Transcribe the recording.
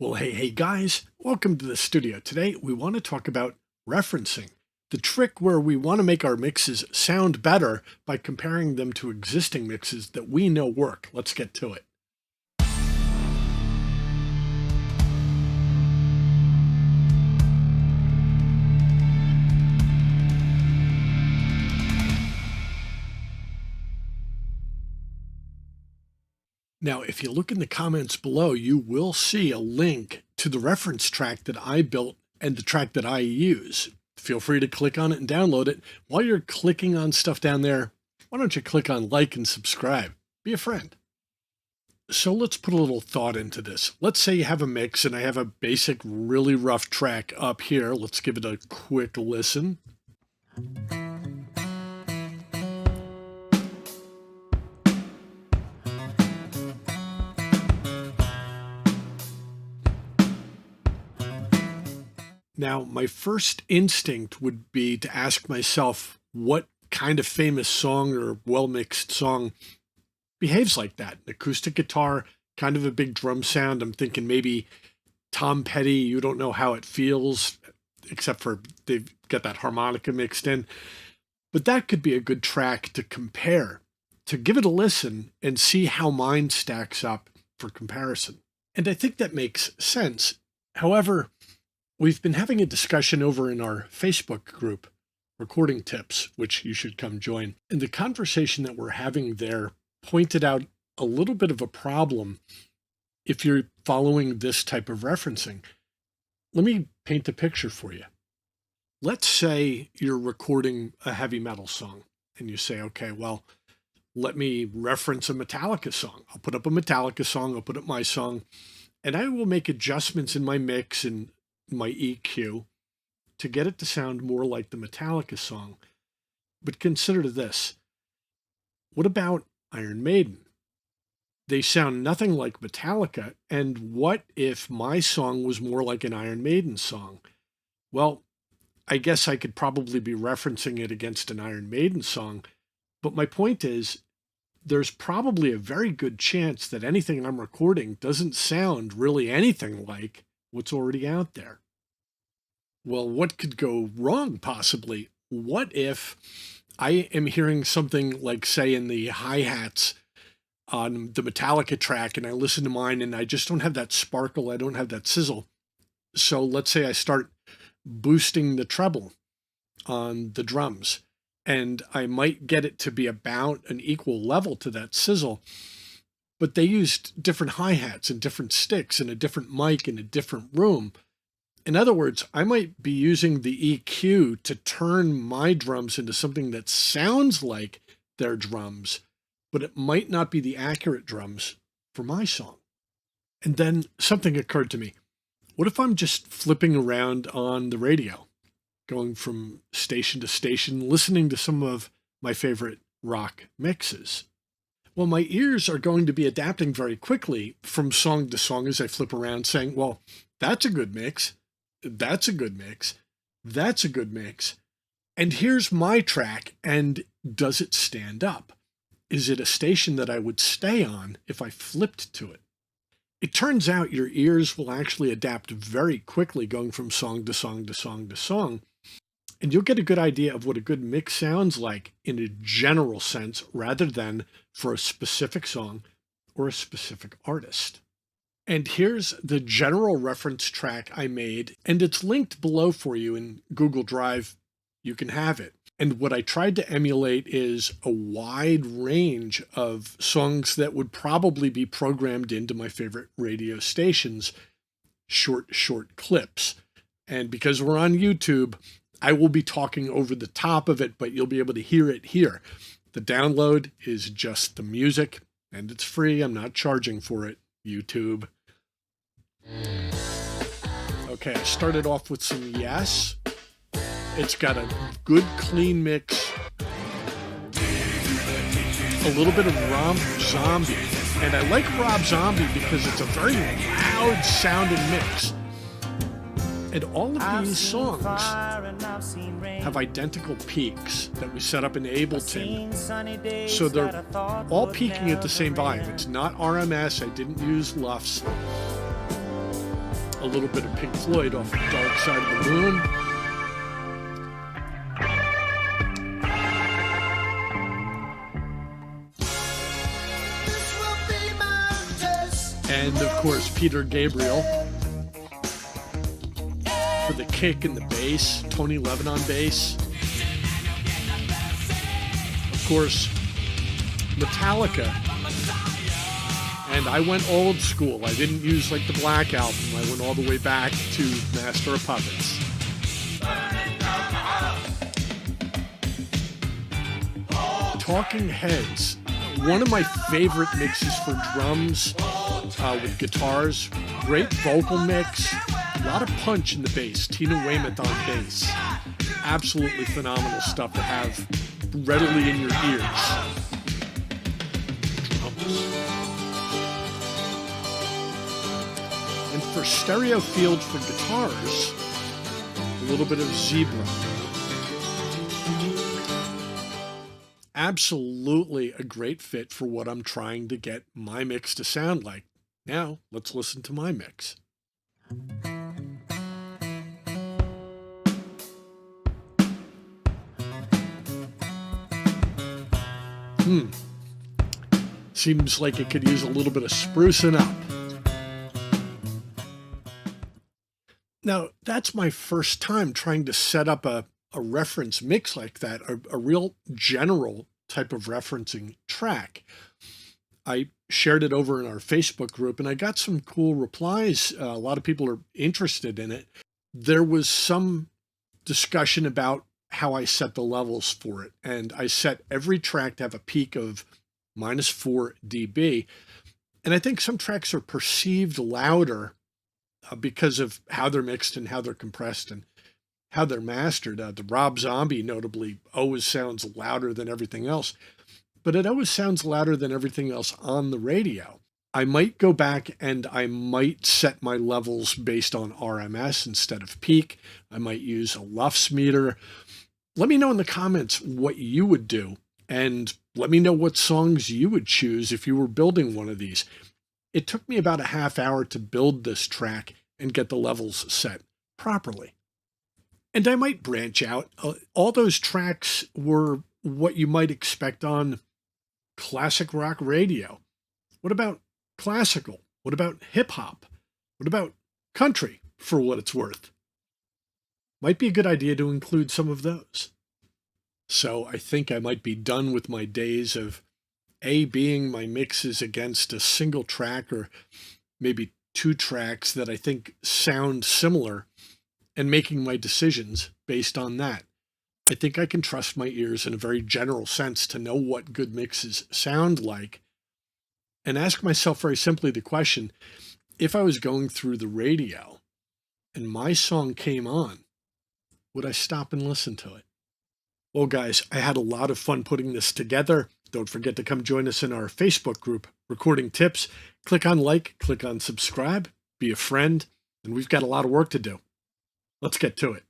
Well, hey guys, welcome to the studio. Today we want to talk about referencing, the trick where we want to make our mixes sound better by comparing them to existing mixes that we know work. Let's get to it. Now, if you look in the comments below, you will see a link to the reference track that I built and the track that I use. Feel free to click on it and download it. While you're clicking on stuff down there, why don't you click on like and subscribe? Be a friend. So let's put a little thought into this. Let's say you have a mix and I have a basic, really rough track up here. Let's give it a quick listen. Now, my first instinct would be to ask myself what kind of famous song or well-mixed song behaves like that. An acoustic guitar, kind of a big drum sound. I'm thinking maybe Tom Petty, You Don't Know How It Feels, except for they've got that harmonica mixed in. But that could be a good track to compare, to give it a listen and see how mine stacks up for comparison. And I think that makes sense. However, we've been having a discussion over in our Facebook group, Recording Tips, which you should come join. And the conversation that we're having there pointed out a little bit of a problem if you're following this type of referencing. Let me paint a picture for you. Let's say you're recording a heavy metal song and you say, okay, well, let me reference a Metallica song. I'll put up a Metallica song, I'll put up my song, and I will make adjustments in my mix and my EQ to get it to sound more like the Metallica song. But consider this. What about Iron Maiden? They sound nothing like Metallica, and what if my song was more like an Iron Maiden song? Well, I guess I could probably be referencing it against an Iron Maiden song, but my point is, there's probably a very good chance that anything I'm recording doesn't sound really anything like what's already out there. Well, what could go wrong possibly? What if I am hearing something like, say, in the hi-hats on the Metallica track, and I listen to mine and I just don't have that sparkle, I don't have that sizzle. So let's say I start boosting the treble on the drums, and I might get it to be about an equal level to that sizzle, but they used different hi-hats and different sticks and a different mic in a different room. In other words, I might be using the EQ to turn my drums into something that sounds like their drums, but it might not be the accurate drums for my song. And then something occurred to me. What if I'm just flipping around on the radio, going from station to station, listening to some of my favorite rock mixes? Well, my ears are going to be adapting very quickly from song to song as I flip around, saying, well, that's a good mix. That's a good mix. That's a good mix. And here's my track. And does it stand up? Is it a station that I would stay on if I flipped to it? It turns out your ears will actually adapt very quickly going from song to song to song to song. And you'll get a good idea of what a good mix sounds like in a general sense rather than for a specific song or a specific artist. And here's the general reference track I made, and it's linked below for you in Google Drive. You can have it. And what I tried to emulate is a wide range of songs that would probably be programmed into my favorite radio stations, short clips. And because we're on YouTube, I will be talking over the top of it, but you'll be able to hear it here. The download is just the music, and it's free. I'm not charging for it. YouTube. Okay, I started off with some Yes. It's got a good clean mix, a little bit of Rob Zombie, and I like Rob Zombie because it's a very loud sounding mix. And all of these songs have identical peaks that we set up in Ableton, so they're all peaking at the same volume. It's not RMS, I didn't use LUFS. a little bit of Pink Floyd off Dark Side of the Moon. And of course, Peter Gabriel for the kick and the bass, Tony Levin on bass. Of course, Metallica. And I went old school. I didn't use like the Black Album. I went all the way back to Master of Puppets. Talking Heads, one of my favorite mixes for drums with guitars. Great vocal mix, a lot of punch in the bass. Tina Weymouth on bass. Absolutely phenomenal stuff to have readily in your ears. Drums. And for stereo field for guitars, a little bit of Zebra. Absolutely a great fit for what I'm trying to get my mix to sound like. Now, let's listen to my mix. Seems like it could use a little bit of sprucing up. Now, that's my first time trying to set up a reference mix like that, a real general type of referencing track. I shared it over in our Facebook group and I got some cool replies. A lot of people are interested in it. There was some discussion about how I set the levels for it. And I set every track to have a peak of -4 dB. And I think some tracks are perceived louder because of how they're mixed and how they're compressed and how they're mastered. The Rob Zombie notably always sounds louder than everything else, but it always sounds louder than everything else on the radio. I might go back and I might set my levels based on RMS instead of peak. I might use a LUFS meter. Let me know in the comments what you would do, and let me know what songs you would choose if you were building one of these. It took me about a half hour to build this track and get the levels set properly. And I might branch out. All those tracks were what you might expect on classic rock radio. What about classical? What about hip hop? What about country, for what it's worth? Might be a good idea to include some of those. So I think I might be done with my days of being my mixes against a single track or maybe two tracks that I think sound similar and making my decisions based on that. I think I can trust my ears in a very general sense to know what good mixes sound like and ask myself very simply the question, if I was going through the radio and my song came on, would I stop and listen to it? Well, guys, I had a lot of fun putting this together. Don't forget to come join us in our Facebook group, Recording Tips. Click on like, click on subscribe, be a friend, and we've got a lot of work to do. Let's get to it.